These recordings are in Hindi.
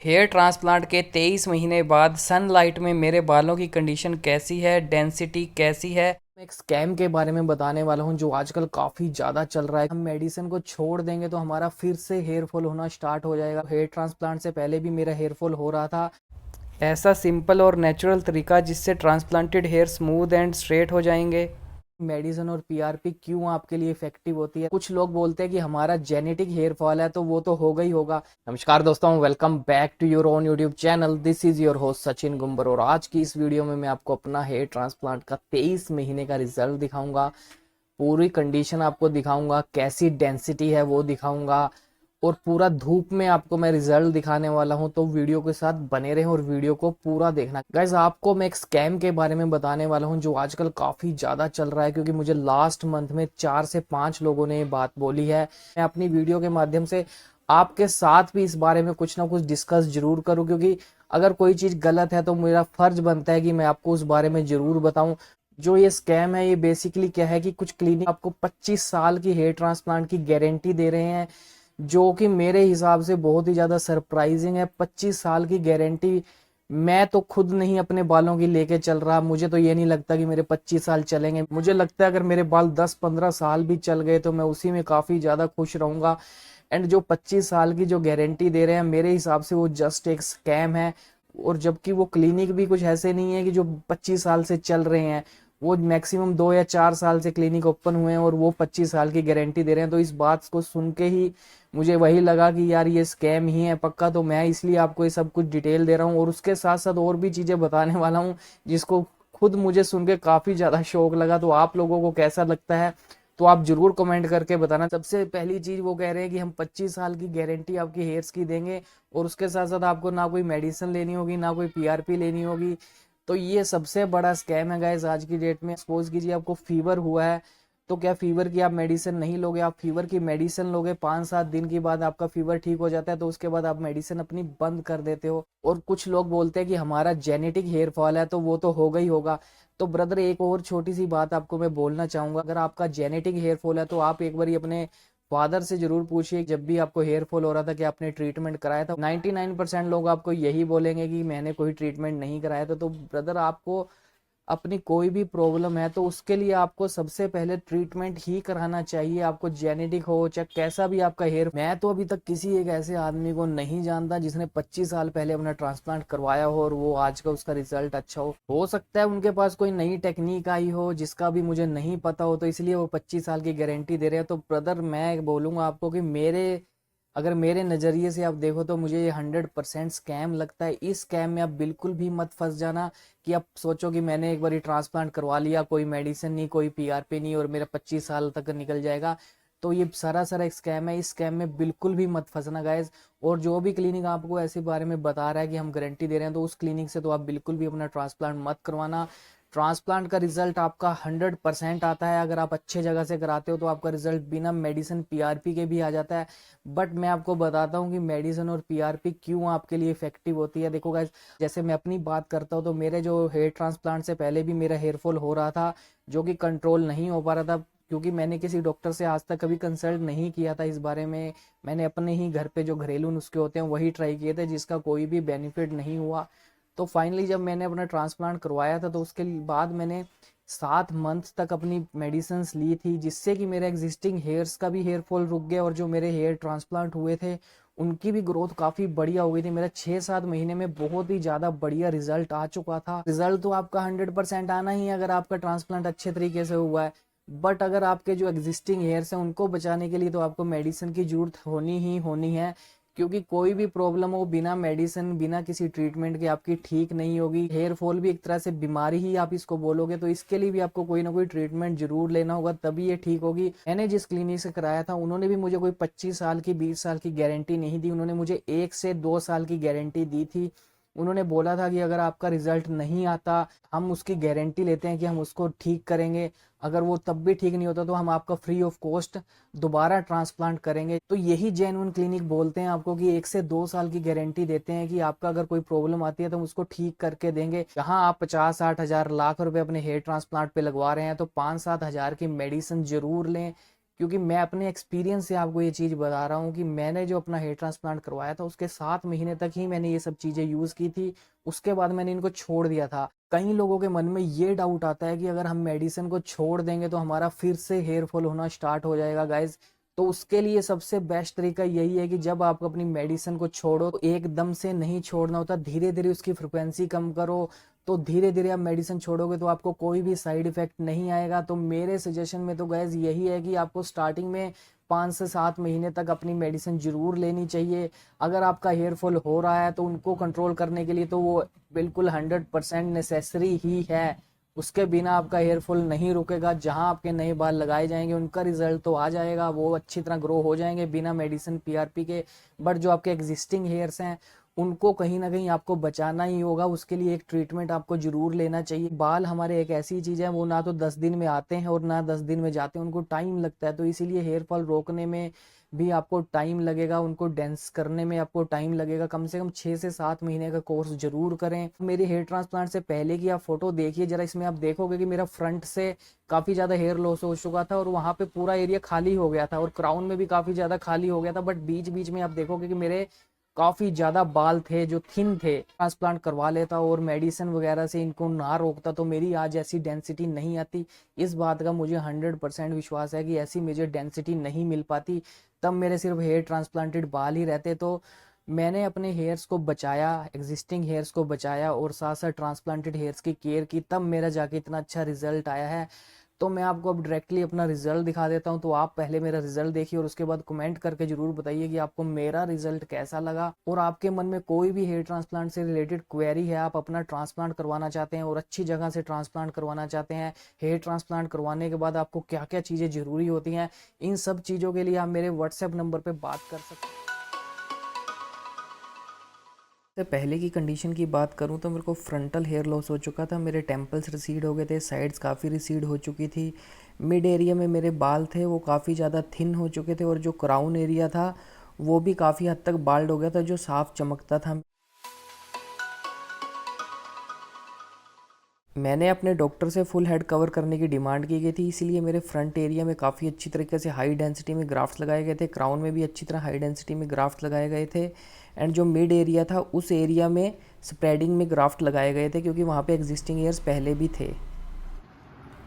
हेयर ट्रांसप्लांट के 23 महीने बाद सनलाइट में मेरे बालों की कंडीशन कैसी है, डेंसिटी कैसी है। मैं एक स्कैम के बारे में बताने वाला हूं जो आजकल काफ़ी ज़्यादा चल रहा है। हम मेडिसिन को छोड़ देंगे तो हमारा फिर से हेयर फॉल होना स्टार्ट हो जाएगा। हेयर ट्रांसप्लांट से पहले भी मेरा हेयर फॉल हो रहा था। ऐसा सिंपल और नेचुरल तरीका जिससे transplanted hair smooth and straight हो जाएंगे। मेडिसिन और पीआरपी क्यों आपके लिए इफेक्टिव होती है। कुछ लोग बोलते हैं कि हमारा जेनेटिक हेयर फॉल है तो वो तो होगा ही होगा। नमस्कार दोस्तों, welcome back to your own YouTube channel. This is your host Sachin Gumber और आज की इस वीडियो में मैं आपको अपना हेयर ट्रांसप्लांट का 23 महीने का रिजल्ट दिखाऊंगा। पूरी कंडीशन आपको दिखाऊंगा, कैसी डेंसिटी है वो दिखाऊंगा और पूरा धूप में आपको मैं रिजल्ट दिखाने वाला हूं। तो वीडियो के साथ बने रहें और वीडियो को पूरा देखना। गाइस, आपको मैं एक स्कैम के बारे में बताने वाला हूं जो आजकल काफी ज्यादा चल रहा है, क्योंकि मुझे लास्ट मंथ में 4 से 5 लोगों ने ये बात बोली है। मैं अपनी वीडियो के माध्यम से आपके साथ भी इस बारे में कुछ ना कुछ डिस्कस जरूर करूं, क्योंकि अगर कोई चीज गलत है तो मेरा फर्ज बनता है कि मैं आपको उस बारे में जरूर बताऊं। जो ये स्कैम है, ये बेसिकली क्या है कि कुछ क्लिनिक आपको 25 साल की हेयर ट्रांसप्लांट की गारंटी दे रहे हैं, जो कि मेरे हिसाब से बहुत ही ज्यादा सरप्राइजिंग है। 25 साल की गारंटी मैं तो खुद नहीं अपने बालों की लेके चल रहा। मुझे तो ये नहीं लगता कि मेरे 25 साल चलेंगे। मुझे लगता है अगर मेरे बाल 10-15 साल भी चल गए तो मैं उसी में काफी ज्यादा खुश रहूंगा। एंड जो 25 साल की जो गारंटी दे रहे हैं, मेरे हिसाब से वो जस्ट एक स्कैम है। और जबकि वो क्लिनिक भी कुछ ऐसे नहीं है कि जो 25 साल से चल रहे हैं। वो मैक्सिमम 2 या 4 साल से क्लिनिक ओपन हुए हैं और वो 25 साल की गारंटी दे रहे हैं। तो इस बात को सुन के ही मुझे वही लगा कि यार ये स्कैम ही है पक्का। तो मैं इसलिए आपको ये सब कुछ डिटेल दे रहा हूँ और उसके साथ साथ और भी चीजें बताने वाला हूँ जिसको खुद मुझे सुन के काफी ज्यादा शौक लगा। तो आप लोगों को कैसा लगता है तो आप जरूर कमेंट करके बताना। सबसे पहली चीज वो कह रहे हैं कि हम 25 साल की गारंटी आपकी हेयर्स की देंगे और उसके साथ साथ आपको ना कोई मेडिसिन लेनी होगी ना कोई पीआरपी लेनी होगी। तो ये सबसे बड़ा स्कैम है गाइस आज की डेट में। सपोज कीजिए आपको फीवर हुआ है, तो क्या फीवर की आप मेडिसिन नहीं लोगे? आप फीवर की मेडिसिन लोगे, 5-7 दिन के बाद आपका फीवर ठीक हो जाता है, तो उसके बाद आप मेडिसिन अपनी बंद कर देते हो। और कुछ लोग बोलते हैं कि हमारा जेनेटिक हेयर फॉल है तो वो तो होगा ही होगा। तो ब्रदर, एक और छोटी सी बात आपको मैं बोलना चाहूंगा। अगर आपका जेनेटिक हेयर फॉल है तो आप एक बार अपने फादर से जरूर पूछिए, जब भी आपको हेयर फॉल हो रहा था कि आपने ट्रीटमेंट कराया था। 99% लोग आपको यही बोलेंगे कि मैंने कोई ट्रीटमेंट नहीं कराया था। तो ब्रदर, आपको अपनी कोई भी प्रॉब्लम है तो उसके लिए आपको सबसे पहले ट्रीटमेंट ही कराना चाहिए। आपको जेनेटिक हो चाहे कैसा भी आपका हेयर। मैं तो अभी तक किसी एक ऐसे आदमी को नहीं जानता जिसने 25 साल पहले अपना ट्रांसप्लांट करवाया हो और वो आज का उसका रिजल्ट अच्छा हो सकता है उनके पास कोई नई टेक्निक आई हो जिसका भी मुझे नहीं पता हो, तो इसलिए वो 25 साल की गारंटी दे रहे हैं। तो ब्रदर, मैं बोलूंगा आपको कि अगर मेरे नज़रिए से आप देखो तो मुझे ये 100% स्कैम लगता है। इस स्कैम में आप बिल्कुल भी मत फंस जाना कि आप सोचो कि मैंने एक बार ट्रांसप्लांट करवा लिया, कोई मेडिसिन नहीं कोई पीआरपी नहीं और मेरा 25 साल तक निकल जाएगा। तो ये सारा सारा एक स्कैम है। इस स्कैम में बिल्कुल भी मत फंसना गाइज। और जो भी क्लिनिक आपको ऐसे बारे में बता रहा है कि हम गारंटी दे रहे हैं, तो उस क्लिनिक से तो आप बिल्कुल भी अपना ट्रांसप्लांट मत करवाना। ट्रांसप्लांट का रिजल्ट आपका 100% आता है। अगर आप अच्छे जगह से कराते हो तो आपका रिजल्ट बिना मेडिसिन पीआरपी के भी आ जाता है। बट मैं आपको बताता हूँ कि मेडिसिन और पीआरपी क्यों आपके लिए इफेक्टिव होती है। देखो गाइस, जैसे मैं अपनी बात करता हूँ तो मेरे जो हेयर ट्रांसप्लांट से पहले भी मेरा हेयर फॉल हो रहा था, जो कि कंट्रोल नहीं हो पा रहा था, क्योंकि मैंने किसी डॉक्टर से आज तक कभी कंसल्ट नहीं किया था इस बारे में। मैंने अपने ही घर पे जो घरेलू नुस्खे होते हैं वही ट्राई किए थे, जिसका कोई भी बेनिफिट नहीं हुआ। तो फाइनली जब मैंने अपना ट्रांसप्लांट करवाया था तो उसके बाद मैंने 7 मंथ तक अपनी मेडिसिन ली थी, जिससे कि मेरे एग्जिस्टिंग हेयर्स का भी हेयर फॉल रुक गया और जो मेरे हेयर ट्रांसप्लांट हुए थे उनकी भी ग्रोथ काफी बढ़िया हो गई थी। मेरा 6-7 महीने में बहुत ही ज्यादा बढ़िया रिजल्ट आ चुका था। रिजल्ट तो आपका 100% आना ही है अगर आपका ट्रांसप्लांट अच्छे तरीके से हुआ है। बट अगर आपके जो एग्जिस्टिंग हेयर्स हैं उनको बचाने के लिए तो आपको मेडिसिन की जरूरत होनी ही होनी है, क्योंकि कोई भी प्रॉब्लम हो बिना मेडिसिन बिना किसी ट्रीटमेंट के आपकी ठीक नहीं होगी। हेयर फॉल भी एक तरह से बीमारी ही आप इसको बोलोगे, तो इसके लिए भी आपको कोई ना कोई ट्रीटमेंट जरूर लेना होगा, तभी ये ठीक होगी। मैंने जिस क्लिनिक से कराया था उन्होंने भी मुझे कोई 25 साल की 20 साल की गारंटी नहीं दी। उन्होंने मुझे 1 से 2 साल की गारंटी दी थी। उन्होंने बोला था कि अगर आपका रिजल्ट नहीं आता, हम उसकी गारंटी लेते हैं कि हम उसको ठीक करेंगे। अगर वो तब भी ठीक नहीं होता तो हम आपका फ्री ऑफ कॉस्ट दोबारा ट्रांसप्लांट करेंगे। तो यही जेन्युइन क्लिनिक बोलते हैं आपको कि 1 से 2 साल की गारंटी देते हैं कि आपका अगर कोई प्रॉब्लम आती है तो हम उसको ठीक करके देंगे। जहां आप 50-60 हजार लाख रुपए अपने हेयर ट्रांसप्लांट पे लगवा रहे हैं, तो 5-7 हजार की मेडिसिन जरूर लें। क्योंकि मैं अपने एक्सपीरियंस से आपको ये चीज़ बता रहा हूँ कि मैंने जो अपना हेयर ट्रांसप्लांट करवाया था उसके 7 महीने तक ही मैंने ये सब चीज़ें यूज़ की थी। उसके बाद मैंने इनको छोड़ दिया था। कई लोगों के मन में ये डाउट आता है कि अगर हम मेडिसिन को छोड़ देंगे तो हमारा फिर से हेयर फॉल होना स्टार्ट हो जाएगा गाइज। तो उसके लिए सबसे बेस्ट तरीका यही है कि जब आप अपनी मेडिसिन को छोड़ो तो एकदम से नहीं छोड़ना होता, धीरे धीरे उसकी फ्रिक्वेंसी कम करो। तो धीरे धीरे आप मेडिसिन छोड़ोगे तो आपको कोई भी साइड इफेक्ट नहीं आएगा। तो मेरे सजेशन में तो गैस यही है कि आपको स्टार्टिंग में 5 से 7 महीने तक अपनी मेडिसिन जरूर लेनी चाहिए। अगर आपका हेयर फॉल हो रहा है तो उनको कंट्रोल करने के लिए तो वो बिल्कुल 100% नेसेसरी ही है। उसके बिना आपका हेयर फॉल नहीं रुकेगा। जहां आपके नए बाल लगाए जाएंगे उनका रिजल्ट तो आ जाएगा, वो अच्छी तरह ग्रो हो जाएंगे बिना मेडिसिन पीआरपी के। बट जो आपके एग्जिस्टिंग हेयर्स हैं उनको कहीं ना कहीं आपको बचाना ही होगा। उसके लिए एक ट्रीटमेंट आपको जरूर लेना चाहिए। बाल हमारे एक ऐसी चीज है, वो ना तो 10 दिन में आते हैं और ना 10 दिन में जाते हैं, उनको टाइम लगता है। तो इसीलिए हेयर फॉल रोकने में भी आपको टाइम लगेगा, उनको डेंस करने में आपको टाइम लगेगा। कम से कम 6 से 7 महीने का कोर्स जरूर करें। मेरे हेयर ट्रांसप्लांट से पहले की आप फोटो देखिए जरा, इसमें आप देखोगे कि मेरा फ्रंट से काफी ज्यादा हेयर लॉस हो चुका था और वहां पे पूरा एरिया खाली हो गया था और क्राउन में भी काफी ज्यादा खाली हो गया था। बट बीच बीच में आप देखोगे कि मेरे काफी ज्यादा बाल थे जो थिन थे। ट्रांसप्लांट करवा लेता और मेडिसिन वगैरह से इनको ना रोकता तो मेरी आज ऐसी डेंसिटी नहीं आती। इस बात का मुझे 100% विश्वास है कि ऐसी मुझे डेंसिटी नहीं मिल पाती। तब मेरे सिर्फ हेयर ट्रांसप्लांटेड बाल ही रहते। तो मैंने अपने हेयर्स को बचाया, एग्जिस्टिंग हेयर्स को बचाया और साथ साथ ट्रांसप्लांटेड हेयर्स की केयर की, तब मेरा जाके इतना अच्छा रिजल्ट आया है। तो मैं आपको अब डायरेक्टली अपना रिजल्ट दिखा देता हूं। तो आप पहले मेरा रिजल्ट देखिए और उसके बाद कमेंट करके जरूर बताइए कि आपको मेरा रिजल्ट कैसा लगा। और आपके मन में कोई भी हेयर ट्रांसप्लांट से रिलेटेड क्वेरी है, आप अपना ट्रांसप्लांट करवाना चाहते हैं और अच्छी जगह से ट्रांसप्लांट करवाना चाहते हैं, हेयर ट्रांसप्लांट करवाने के बाद आपको क्या क्या चीज़ें जरूरी होती हैं, इन सब चीज़ों के लिए आप मेरे व्हाट्सएप नंबर पर बात कर सकते हैं। से पहले की कंडीशन की बात करूं तो मेरे को फ्रंटल हेयर लॉस हो चुका था, मेरे टेम्पल्स रिसीड हो गए थे, साइड्स काफ़ी रिसीड हो चुकी थी, मिड एरिया में मेरे बाल थे वो काफ़ी ज़्यादा थिन हो चुके थे और जो क्राउन एरिया था वो भी काफ़ी हद तक बाल्ड हो गया था, जो साफ चमकता था। मैंने अपने डॉक्टर से फुल हेड कवर करने की डिमांड की गई थी, इसीलिए मेरे फ्रंट एरिया में काफ़ी अच्छी तरीके से हाई डेंसिटी में ग्राफ्ट्स लगाए गए थे, क्राउन में भी अच्छी तरह हाई डेंसिटी में ग्राफ्ट्स लगाए गए थे। एंड जो मिड एरिया था उस एरिया में स्प्रेडिंग में ग्राफ्ट लगाए गए थे क्योंकि वहाँ पे एग्जिस्टिंग हेयर्स पहले भी थे।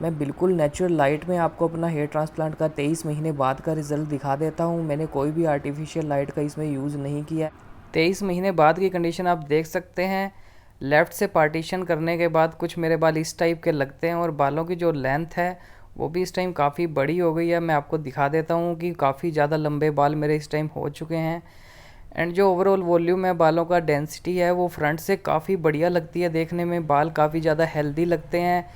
मैं बिल्कुल नेचुरल लाइट में आपको अपना हेयर ट्रांसप्लांट का 23 महीने बाद का रिजल्ट दिखा देता हूँ। मैंने कोई भी आर्टिफिशियल लाइट का इसमें यूज़ नहीं किया। 23 महीने बाद की कंडीशन आप देख सकते हैं। लेफ़्ट से पार्टीशन करने के बाद कुछ मेरे बाल इस टाइप के लगते हैं और बालों की जो लेंथ है वो भी इस टाइम काफ़ी बड़ी हो गई है। मैं आपको दिखा देता हूँ कि काफ़ी ज़्यादा लंबे बाल मेरे इस टाइम हो चुके हैं। एंड जो ओवरऑल वॉल्यूम है बालों का, डेंसिटी है, वो फ्रंट से काफ़ी बढ़िया लगती है देखने में। बाल काफ़ी ज़्यादा हेल्दी लगते हैं।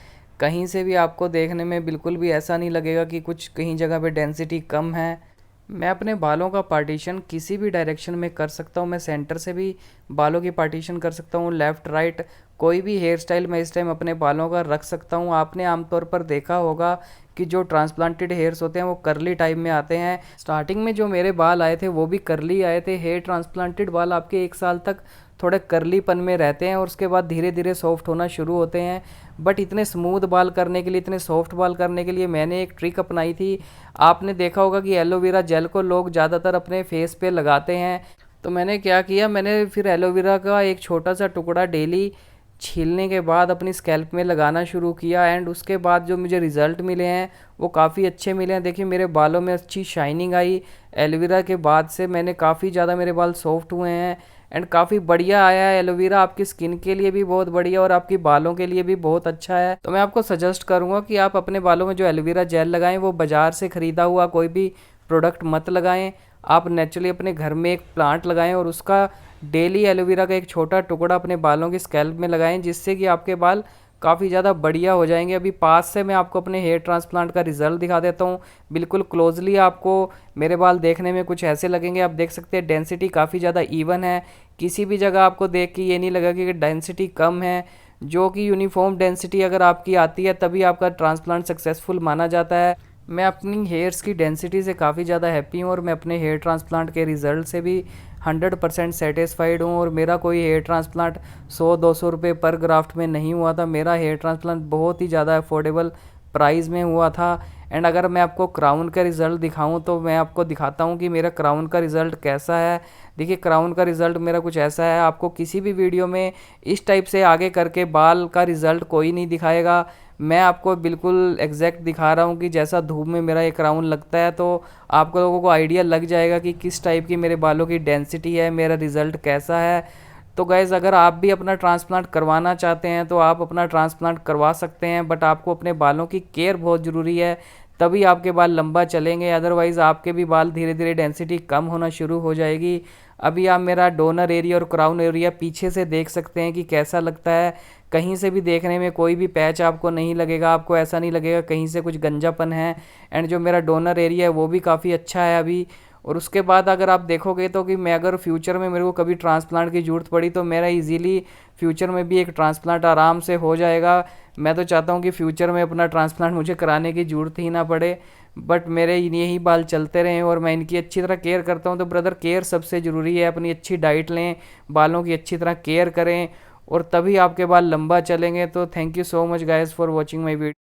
कहीं से भी आपको देखने में बिल्कुल भी ऐसा नहीं लगेगा कि कुछ कहीं जगह पे डेंसिटी कम है। मैं अपने बालों का पार्टीशन किसी भी डायरेक्शन में कर सकता हूँ। मैं सेंटर से भी बालों की पार्टीशन कर सकता हूँ, लेफ़्ट राइट कोई भी हेयर स्टाइल मैं इस टाइम अपने बालों का रख सकता हूँ। आपने आमतौर पर देखा होगा कि जो ट्रांसप्लांटेड हेयर्स होते हैं वो करली टाइप में आते हैं। स्टार्टिंग में जो मेरे बाल आए थे वो भी करली आए थे। हेयर ट्रांसप्लांटेड बाल आपके 1 साल तक थोड़े करलीपन में रहते हैं और उसके बाद धीरे धीरे सॉफ्ट होना शुरू होते हैं। बट इतने स्मूथ बाल करने के लिए, इतने सॉफ्ट बाल करने के लिए मैंने एक ट्रिक अपनाई थी। आपने देखा होगा कि एलोवेरा जेल को लोग ज़्यादातर अपने फेस पे लगाते हैं। तो मैंने क्या किया, मैंने फिर एलोवेरा का एक छोटा सा टुकड़ा डेली छीलने के बाद अपनी स्कैल्प में लगाना शुरू किया। एंड उसके बाद जो मुझे रिज़ल्ट मिले हैं वो काफ़ी अच्छे मिले हैं। देखिए मेरे बालों में अच्छी शाइनिंग आई एलोवेरा के बाद से। मैंने काफ़ी ज़्यादा, मेरे बाल सॉफ्ट हुए हैं एंड काफ़ी बढ़िया आया है। एलोवेरा आपकी स्किन के लिए भी बहुत बढ़िया और आपकी बालों के लिए भी बहुत अच्छा है। तो मैं आपको सजेस्ट करूँगा कि आप अपने बालों में जो एलोवेरा जेल लगाएं वो बाज़ार से ख़रीदा हुआ कोई भी प्रोडक्ट मत लगाएं। आप नेचुरली अपने घर में एक प्लांट लगाएं और उसका डेली एलोवेरा का एक छोटा टुकड़ा अपने बालों की स्कैल्प में लगाएं, जिससे कि आपके बाल काफ़ी ज़्यादा बढ़िया हो जाएंगे। अभी पास से मैं आपको अपने हेयर ट्रांसप्लांट का रिजल्ट दिखा देता हूँ। बिल्कुल क्लोजली आपको मेरे बाल देखने में कुछ ऐसे लगेंगे। आप देख सकते हैं डेंसिटी काफ़ी ज़्यादा इवन है। किसी भी जगह आपको देख के ये नहीं लगा कि डेंसिटी कम है। जो कि यूनिफॉर्म डेंसिटी अगर आपकी आती है तभी आपका ट्रांसप्लांट सक्सेसफुल माना जाता है। मैं अपनी हेयर्स की डेंसिटी से काफ़ी ज़्यादा हैप्पी हूँ और मैं अपने हेयर ट्रांसप्लांट के रिज़ल्ट से भी 100% सेटिस्फाइड हूँ। और मेरा कोई हेयर ट्रांसप्लांट 100-200 रुपये पर ग्राफ्ट में नहीं हुआ था। मेरा हेयर ट्रांसप्लांट बहुत ही ज़्यादा अफोर्डेबल प्राइस में हुआ था। एंड अगर मैं आपको क्राउन का रिज़ल्ट दिखाऊं तो मैं आपको दिखाता हूं कि मेरा क्राउन का रिज़ल्ट कैसा है। देखिए क्राउन का रिज़ल्ट मेरा कुछ ऐसा है, आपको किसी भी वीडियो में इस टाइप से आगे करके बाल का रिज़ल्ट कोई नहीं दिखाएगा। मैं आपको बिल्कुल एग्जैक्ट दिखा रहा हूँ कि जैसा धूप में मेरा ये क्राउन लगता है, तो आप लोगों को आइडिया लग जाएगा कि किस टाइप की मेरे बालों की डेंसिटी है, मेरा रिज़ल्ट कैसा है। तो गाइज़ अगर आप भी अपना ट्रांसप्लांट करवाना चाहते हैं तो आप अपना ट्रांसप्लांट करवा सकते हैं, बट आपको अपने बालों की केयर बहुत ज़रूरी है, तभी आपके बाल लंबा चलेंगे। अदरवाइज़ आपके भी बाल धीरे धीरे डेंसिटी कम होना शुरू हो जाएगी। अभी आप मेरा डोनर एरिया और क्राउन एरिया पीछे से देख सकते हैं कि कैसा लगता है। कहीं से भी देखने में कोई भी पैच आपको नहीं लगेगा, आपको ऐसा नहीं लगेगा कहीं से कुछ गंजापन है। एंड जो मेरा डोनर एरिया है वो भी काफ़ी अच्छा है अभी। और उसके बाद अगर आप देखोगे तो कि मैं अगर फ्यूचर में मेरे को कभी ट्रांसप्लांट की ज़रूरत पड़ी तो मेरा इजीली फ्यूचर में भी एक ट्रांसप्लांट आराम से हो जाएगा। मैं तो चाहता हूँ कि फ्यूचर में अपना ट्रांसप्लांट मुझे कराने की ज़रूरत ही ना पड़े, बट मेरे यही बाल चलते रहें और मैं इनकी अच्छी तरह केयर करता हूँ। तो ब्रदर केयर सबसे ज़रूरी है, अपनी अच्छी डाइट लें, बालों की अच्छी तरह केयर करें और तभी आपके बाल लंबा चलेंगे। तो thank you so much guys for watching my video.